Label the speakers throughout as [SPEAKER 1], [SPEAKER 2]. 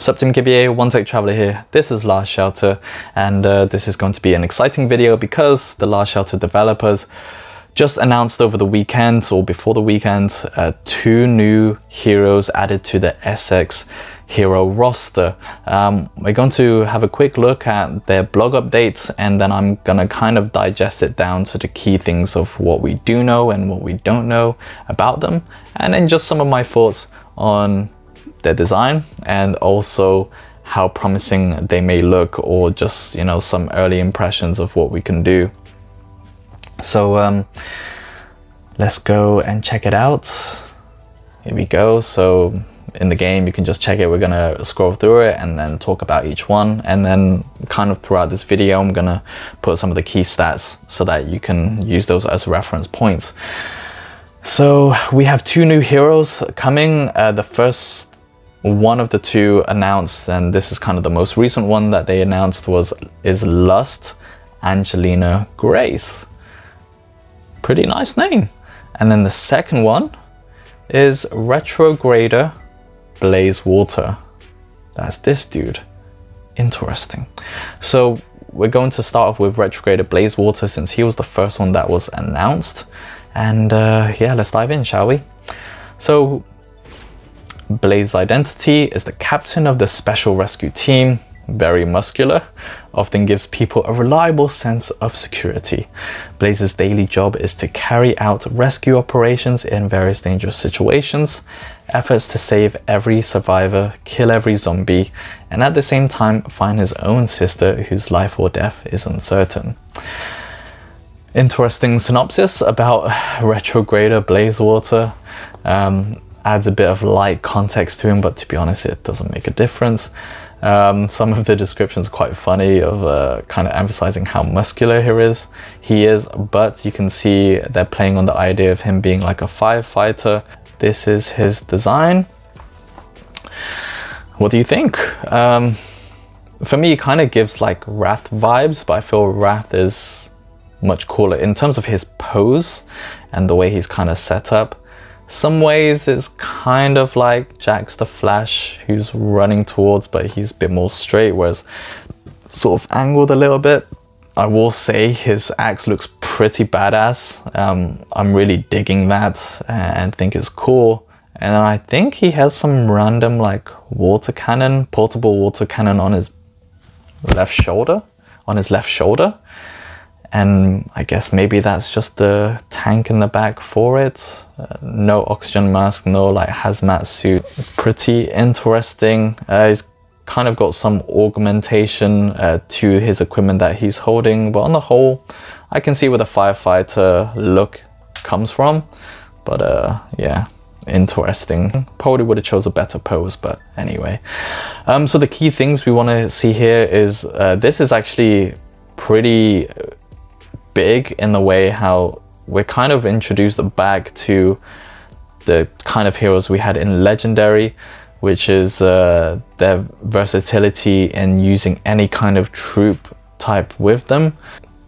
[SPEAKER 1] Sup Team KBA, One Tech Traveler here. This is Last Shelter, and this is going to be an exciting video because the Last Shelter developers just announced over the weekend, or before the weekend, 2 new heroes added to the SX hero roster. We're going to have a quick look at their blog updates, and then I'm gonna kind of digest it down to the key things of what we do know and what we don't know about them, and then just some of my thoughts on their design and also how promising they may look, or just, you know, some early impressions of what we can do. So let's go and check it out. Here we go. So in the game you can just check it. We're gonna scroll through it and then talk about each one, and then kind of throughout this video I'm gonna put some of the key stats so that you can use those as reference points. So we have 2 new heroes coming. The first one of the 2 announced, and this is kind of the most recent one that they announced, is Lust Angelina Grace. Pretty nice name. And then the second one is Retrograder Blazewater. That's this dude. Interesting. So we're going to start off with Retrograder Blazewater since he was the first one that was announced. And yeah, let's dive in, shall we? So Blaze's identity is the captain of the special rescue team. Very muscular, often gives people a reliable sense of security. Blaze's daily job is to carry out rescue operations in various dangerous situations, efforts to save every survivor, kill every zombie, and at the same time find his own sister whose life or death is uncertain. Interesting synopsis about Retrograder Blazewater. Adds a bit of light context to him, but to be honest, it doesn't make a difference. Some of the descriptions are quite funny, of kind of emphasizing how muscular he is, but you can see they're playing on the idea of him being like a firefighter. This is his design. What do you think? For me, it kind of gives like Wrath vibes, but I feel Wrath is much cooler in terms of his pose and the way he's kind of set up. Some ways it's kind of like Jax the Flash, who's running towards, but he's a bit more straight, whereas sort of angled a little bit. I will say his axe looks pretty badass. I'm really digging that and think it's cool. And I think he has some random like water cannon, portable water cannon on his left shoulder, And I guess maybe that's just the tank in the back for it. No oxygen mask, no like hazmat suit. Pretty interesting. He's kind of got some augmentation to his equipment that he's holding, but on the whole, I can see where the firefighter look comes from. But yeah, interesting. Probably would have chose a better pose, but anyway. So the key things we want to see here is this is actually pretty big in the way how we're kind of introduced back to the kind of heroes we had in Legendary, which is their versatility in using any kind of troop type with them.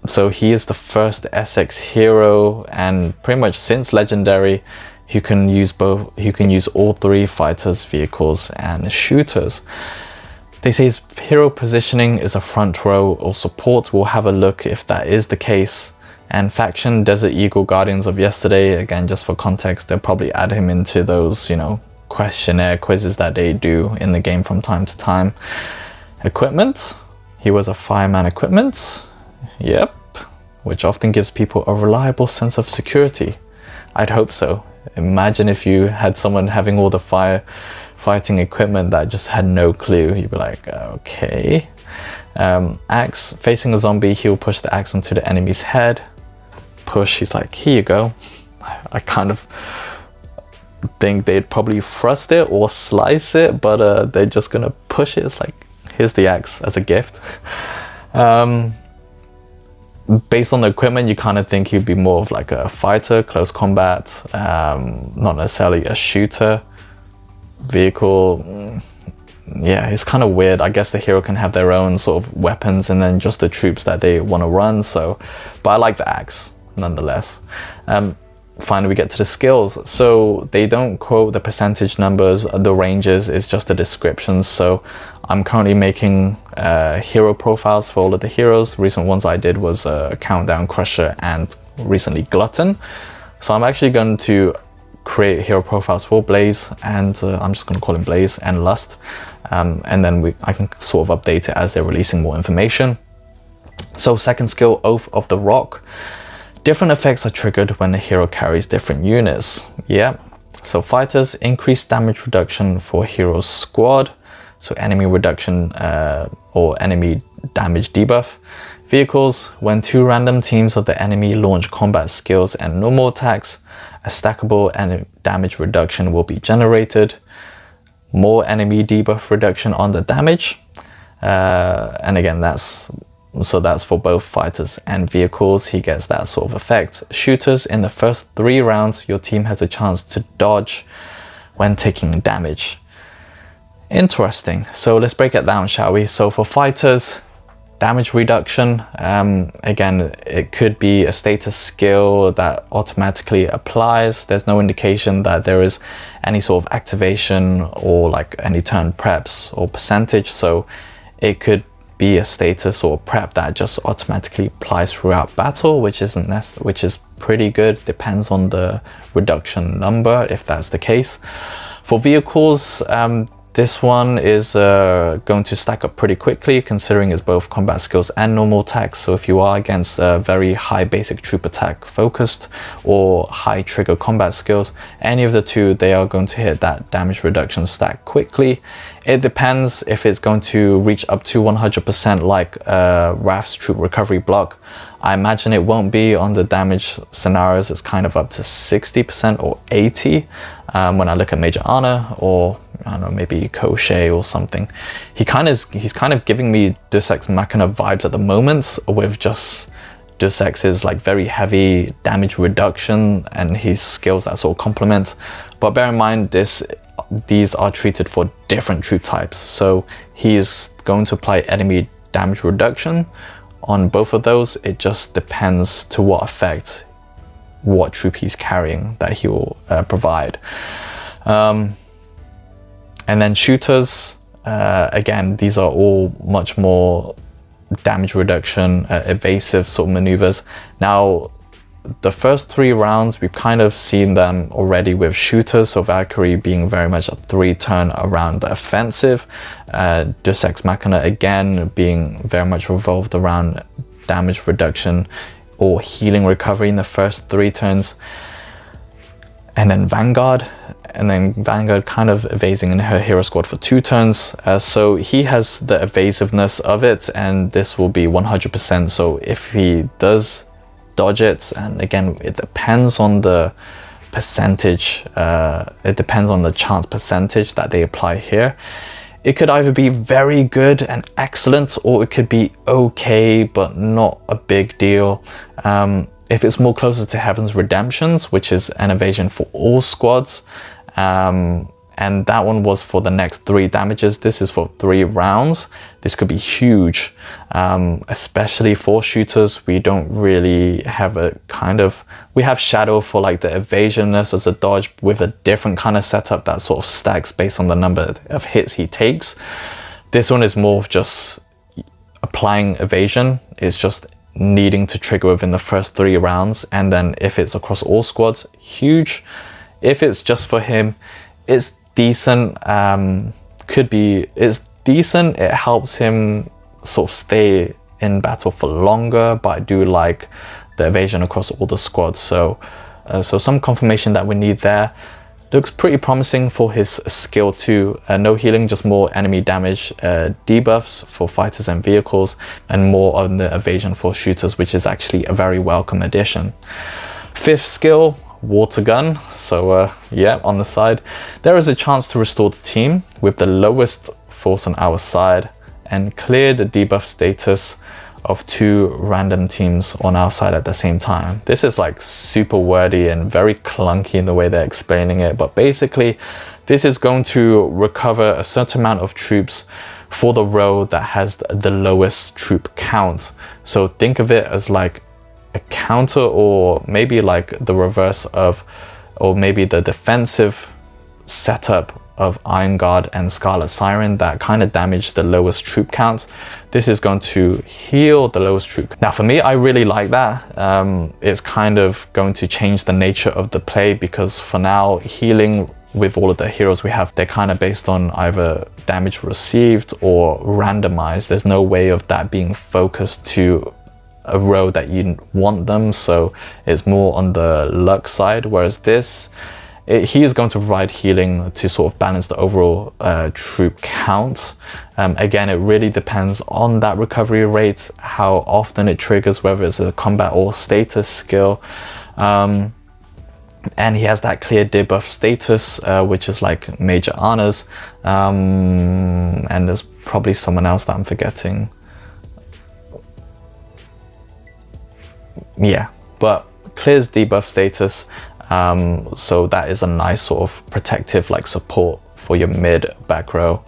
[SPEAKER 1] So he is the first SX hero, and pretty much since Legendary, you can use all 3 fighters, vehicles, and shooters. They say his hero positioning is a front row or support. We'll have a look if that is the case. And faction, Desert Eagle, Guardians of Yesterday. Again, just for context, they'll probably add him into those, you know, questionnaire quizzes that they do in the game from time to time. Equipment, he was a fireman equipment. Yep, which often gives people a reliable sense of security. I'd hope so. Imagine if you had someone having all the fighting equipment that just had no clue. You'd be like, okay. Axe, facing a zombie, he'll push the axe onto the enemy's head. Push, he's like, here you go. I kind of think they'd probably thrust it or slice it, but they're just gonna push it. It's like, here's the axe as a gift. Based on the equipment, you kind of think he'd be more of like a fighter, close combat, not necessarily a shooter. Vehicle, yeah, it's kind of weird. I guess the hero can have their own sort of weapons and then just the troops that they want to run. So, but I like the axe nonetheless. finally we get to the skills. So they don't quote the percentage numbers, the ranges, it's just the descriptions. So I'm currently making hero profiles for all of the heroes. The recent ones I did was Countdown, Crusher, and recently Glutton. So I'm actually going to create hero profiles for Blaze, and I'm just going to call him Blaze and Lust, and then I can sort of update it as they're releasing more information. So second skill, Oath of the Rock. Different effects are triggered when the hero carries different units. Yeah, so fighters, increased damage reduction for hero's squad, so enemy reduction or enemy damage debuff. Vehicles, when 2 random teams of the enemy launch combat skills and normal attacks, a stackable damage reduction will be generated. More enemy debuff reduction on the damage. And again, that's for both fighters and vehicles. He gets that sort of effect. Shooters, in the first 3 rounds, your team has a chance to dodge when taking damage. Interesting. So let's break it down, shall we? So for fighters, damage reduction, again, it could be a status skill that automatically applies. There's no indication that there is any sort of activation or like any turn preps or percentage. So it could be a status or prep that just automatically applies throughout battle, which is pretty good. Depends on the reduction number, if that's the case. For vehicles, this one is going to stack up pretty quickly, considering it's both combat skills and normal attacks. So if you are against a very high basic troop attack focused or high trigger combat skills, any of the two, they are going to hit that damage reduction stack quickly. It depends if it's going to reach up to 100% like Wrath's troop recovery block. I imagine it won't be on the damage scenarios. It's kind of up to 60% or 80%. When I look at Major Anna or I don't know, maybe Crochet or something, he's kind of giving me Deus Ex Machina vibes at the moment, with just Deus Ex's like very heavy damage reduction and his skills that sort of complement. But bear in mind, these are treated for different troop types, so he's going to apply enemy damage reduction on both of those. It just depends to what effect, what troop he's carrying, that he will provide. And then shooters, again, these are all much more damage reduction, evasive sort of maneuvers. Now, the first 3 rounds, we've kind of seen them already with shooters, so Valkyrie being very much a 3-turn around the offensive. Deus Ex Machina, again, being very much revolved around damage reduction or healing recovery in the first 3 turns. And then Vanguard kind of evasing in her hero squad for 2 turns. So he has the evasiveness of it, and this will be 100%. So if he does dodge it, and again, it depends on the percentage, it depends on the chance percentage that they apply here. It could either be very good and excellent, or it could be okay but not a big deal. If it's more closer to Heaven's Redemptions, which is an evasion for all squads, and that one was for the next 3 damages. This is for 3 rounds. This could be huge, especially for shooters. We don't really have we have Shadow for like the evasionness as a dodge with a different kind of setup that sort of stacks based on the number of hits he takes. This one is more of just applying evasion. It's just needing to trigger within the first 3 rounds, and then if it's across all squads, huge. If it's just for him, it's decent. It's decent. It helps him sort of stay in battle for longer, but I do like the evasion across all the squads. So some confirmation that we need there. Looks pretty promising for his skill too. No healing, just more enemy damage debuffs for fighters and vehicles, and more on the evasion for shooters, which is actually a very welcome addition. 5th skill, Water Gun. So yeah, on the side, there is a chance to restore the team with the lowest force on our side and clear the debuff status of 2 random teams on our side at the same time. This is like super wordy and very clunky in the way they're explaining it, but basically this is going to recover a certain amount of troops for the row that has the lowest troop count. So think of it as like a counter, or maybe like the reverse of, or maybe the defensive setup of Iron Guard and Scarlet Siren that kind of damage the lowest troop count. This is going to heal the lowest troop. Now for me, I really like that. It's kind of going to change the nature of the play, because for now, healing with all of the heroes we have, they're kind of based on either damage received or randomized. There's no way of that being focused to a row that you want them, so it's more on the luck side, whereas this, he is going to provide healing to sort of balance the overall troop count. Again, it really depends on that recovery rate, how often it triggers, whether it's a combat or status skill. And he has that clear debuff status, which is like major honors. And there's probably someone else that I'm forgetting. Yeah, but clears debuff status. So that is a nice sort of protective like support for your mid back row,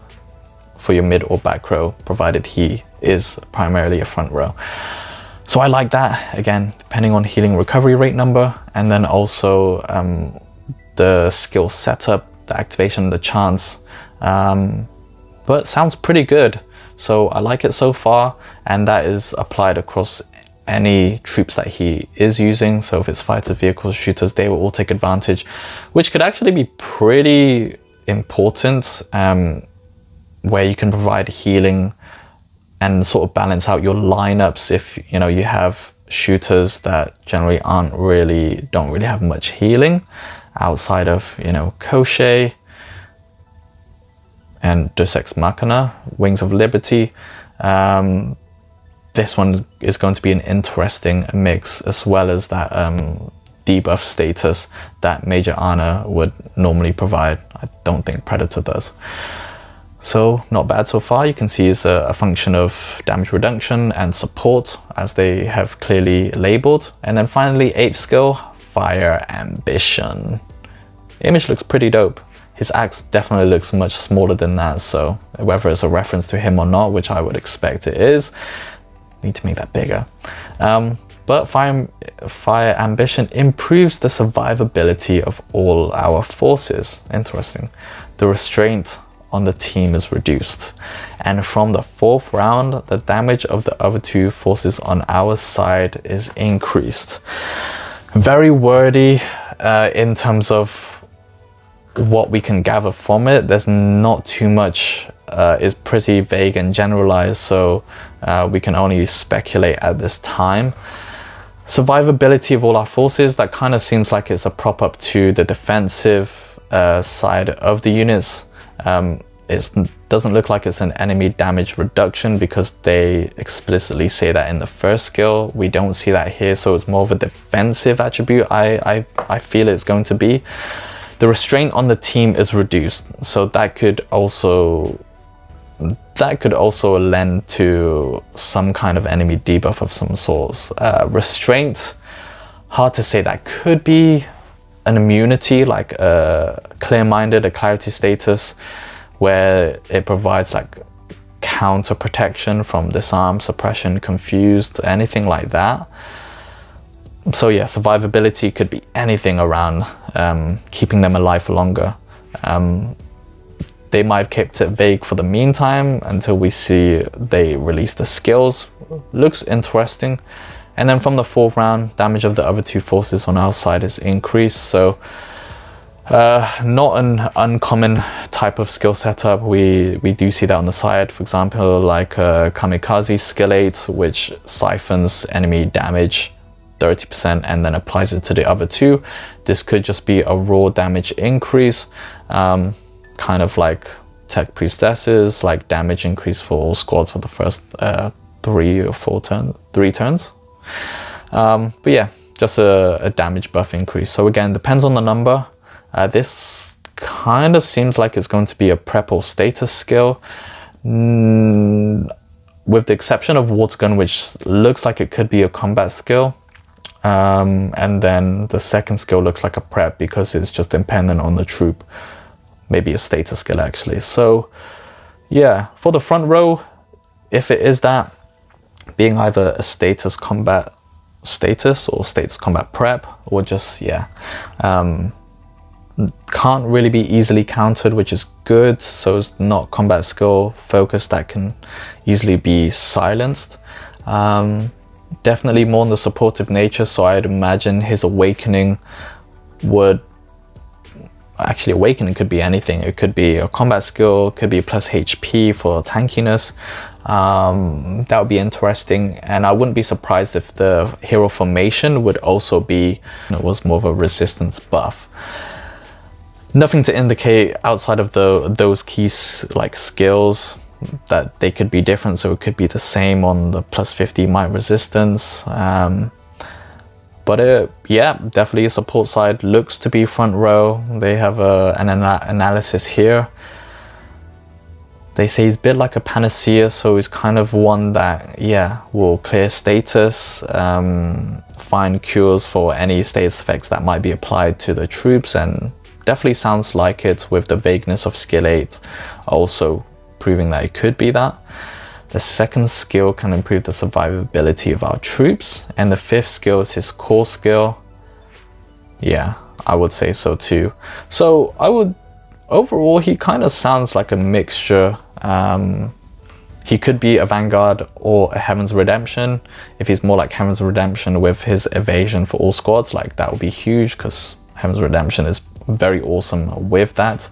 [SPEAKER 1] for your mid or back row, provided he is primarily a front row. So I like that, again, depending on healing recovery rate number, and then also the skill setup, the activation, the chance. But sounds pretty good. So I like it so far, and that is applied across any troops that he is using. So if it's fighter, vehicles, shooters, they will all take advantage, which could actually be pretty important, where you can provide healing and sort of balance out your lineups. If you know you have shooters that generally don't really have much healing outside of, you know, Koshei and Deus Ex Machina, Wings of Liberty. This one is going to be an interesting mix, as well as that debuff status that Major Ana would normally provide. I don't think Predator does. So not bad so far. You can see it's a function of damage reduction and support, as they have clearly labeled. And then finally, 8th skill, Fire Ambition. Image looks pretty dope. His axe definitely looks much smaller than that, so whether it's a reference to him or not, which I would expect it is, need to make that bigger. But Fire Ambition improves the survivability of all our forces. Interesting. The restraint on the team is reduced, and from the 4th round, the damage of the other 2 forces on our side is increased. Very wordy in terms of what we can gather from it. There's not too much, is pretty vague and generalized, so we can only speculate at this time. Survivability of all our forces, that kind of seems like it's a prop up to the defensive side of the units. It doesn't look like it's an enemy damage reduction, because they explicitly say that in the first skill. We don't see that here, so it's more of a defensive attribute. I feel it's going to be. The restraint on the team is reduced, so that could also lend to some kind of enemy debuff of some sorts. Restraint, hard to say. That could be an immunity, like a clear-minded, a clarity status, where it provides like counter protection from disarm, suppression, confused, anything like that. So yeah, survivability could be anything around keeping them alive for longer. They might have kept it vague for the meantime until we see they release the skills. Looks interesting. And then from the 4th round, damage of the other 2 forces on our side is increased. So not an uncommon type of skill setup. We do see that on the side. For example, like Kamikaze Skill 8, which siphons enemy damage 30% and then applies it to the other 2. This could just be a raw damage increase, kind of like Tech Priestesses, like damage increase for all squads for the first 3 turns. But yeah, just a damage buff increase. So again, depends on the number. This kind of seems like it's going to be a prep or status skill, with the exception of Water Gun, which looks like it could be a combat skill. And then the second skill looks like a prep, because it's just dependent on the troop. Maybe a status skill actually. So yeah, for the front row, if it is that, being either a status combat status or status combat prep, or just, yeah, can't really be easily countered, which is good. So it's not combat skill focused that can easily be silenced. Definitely more on the supportive nature, so I'd imagine his awakening would, actually awakening could be anything. It could be a combat skill, could be plus HP for tankiness. That would be interesting, and I wouldn't be surprised if the hero formation would also be, it was more of a resistance buff. Nothing to indicate outside of those key like skills that they could be different, so it could be the same on the plus 50 might resistance. But yeah, definitely a support side, looks to be front row. They have an analysis here. They say he's a bit like a panacea, so he's kind of one that, yeah, will clear status, find cures for any status effects that might be applied to the troops, and definitely sounds like it with the vagueness of skill 8 also proving that it could be that. The second skill can improve the survivability of our troops, and the fifth skill is his core skill. Yeah, I would say so too. So I would, overall, he kind of sounds like a mixture. He could be a Vanguard or a Heaven's Redemption. If he's more like Heaven's Redemption with his evasion for all squads, like that would be huge, because Heaven's Redemption is very awesome with that.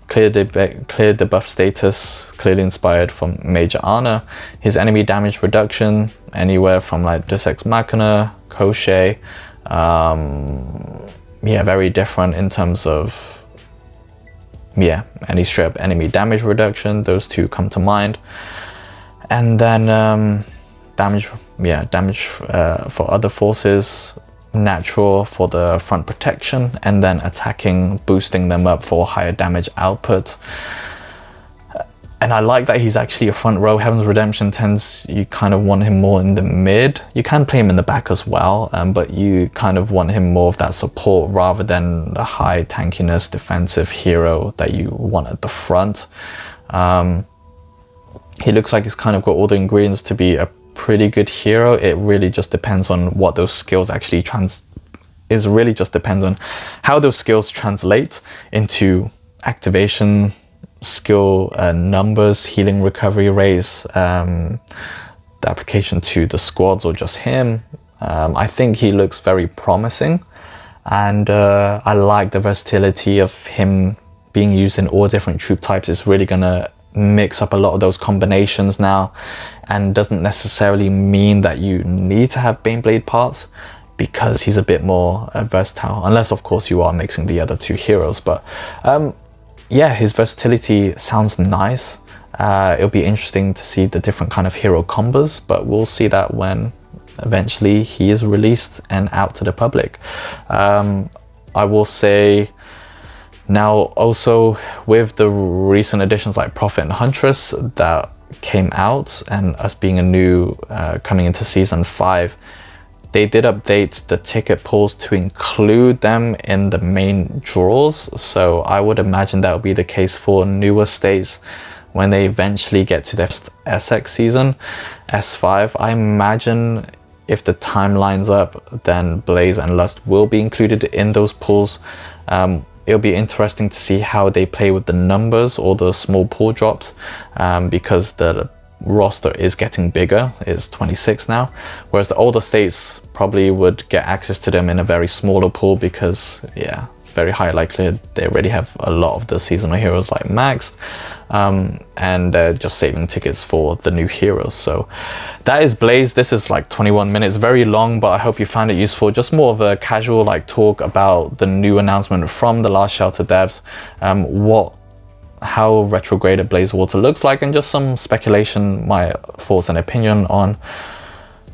[SPEAKER 1] Clear debuff status, clearly inspired from Major Ana. His enemy damage reduction, anywhere from like Deus Ex Machina, Crochet. Yeah, very different in terms of, yeah, any straight up enemy damage reduction. Those two come to mind. And then damage for other forces, natural for the front protection, and then attacking, boosting them up for higher damage output. And I like that he's actually a front row. Heaven's Redemption tends, you kind of want him more in the mid. You can play him in the back as well, but you kind of want him more of that support rather than the high tankiness defensive hero that you want at the front. He looks like he's kind of got all the ingredients to be a pretty good hero. It really just depends on what those skills actually depends on how those skills translate into activation, skill numbers, healing recovery rates, the application to the squads or just him. I think he looks very promising, and I like the versatility of him being used in all different troop types. It's really gonna mix up a lot of those combinations now, and doesn't necessarily mean that you need to have Baneblade parts, because he's a bit more versatile, unless of course you are mixing the other two heroes. But yeah, his versatility sounds nice. It'll be interesting to see the different kind of hero combos, but we'll see that when eventually he is released and out to the public. I will say now also, with the recent additions like Prophet and Huntress that came out, and us being a new coming into season 5, they did update the ticket pools to include them in the main draws. So I would imagine that will be the case for newer states when they eventually get to their SX season, S5. I imagine if the time lines up, then Blaze and Lust will be included in those pools. It'll be interesting to see how they play with the numbers or the small pool drops, because the roster is getting bigger. It's 26 now, whereas the older states probably would get access to them in a very smaller pool, because yeah, very high likelihood they already have a lot of the seasonal heroes like maxed, and they're just saving tickets for the new heroes. So that is Blaze. This is like 21 minutes, very long, but I hope you found it useful. Just more of a casual like talk about the new announcement from the Last Shelter devs, how Retrograder Blaze Water looks like, and just some speculation, my thoughts and opinion on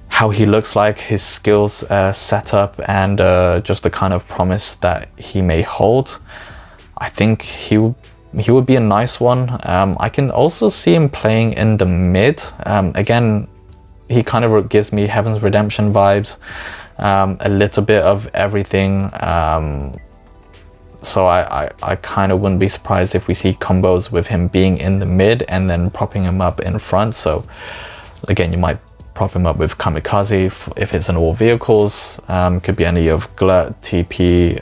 [SPEAKER 1] how he looks like, his skills setup, and just the kind of promise that he may hold. I think he would be a nice one. I can also see him playing in the mid. Again, he kind of gives me Heaven's Redemption vibes, a little bit of everything. So I kind of wouldn't be surprised if we see combos with him being in the mid and then propping him up in front. So again, you might prop him up with Kamikaze if it's in all vehicles. Could be any of Glut, TP,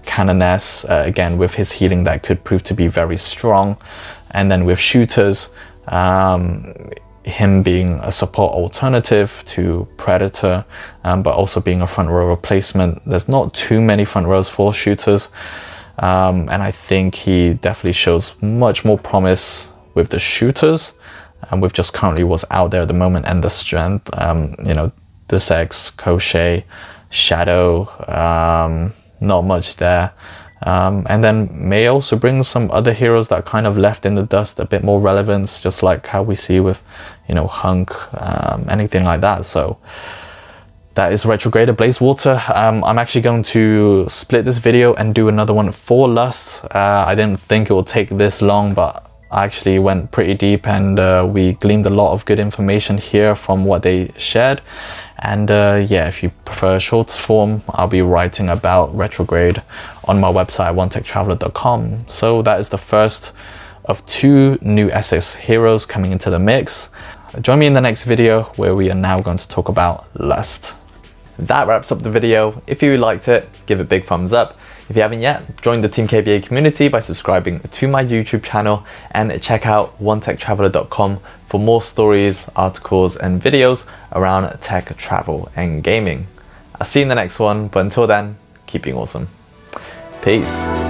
[SPEAKER 1] Canoness, again with his healing that could prove to be very strong. And then with shooters, him being a support alternative to Predator, but also being a front row replacement. There's not too many front rows for shooters, and I think he definitely shows much more promise with the shooters, and with just currently what's out there at the moment and the strength. You know, Deus Ex, Koshé, Shadow, not much there. And then may also bring some other heroes that kind of left in the dust a bit more relevance, just like how we see with, you know, Hunk, anything like that. So that is Retrograder Blazewater. I'm actually going to split this video and do another one for Lust. I didn't think it would take this long, but I actually went pretty deep, and we gleaned a lot of good information here from what they shared. And yeah, if you prefer short form, I'll be writing about Retrograde on my website, onetechtraveler.com. So that is the first of 2 new SS heroes coming into the mix. Join me in the next video where we are now going to talk about Lust. That wraps up the video. If you liked it, give it a big thumbs up. If you haven't yet, join the Team KBA community by subscribing to my YouTube channel, and check out onetechtraveler.com for more stories, articles, and videos around tech, travel, and gaming. I'll see you in the next one, but until then, keep being awesome. Peace.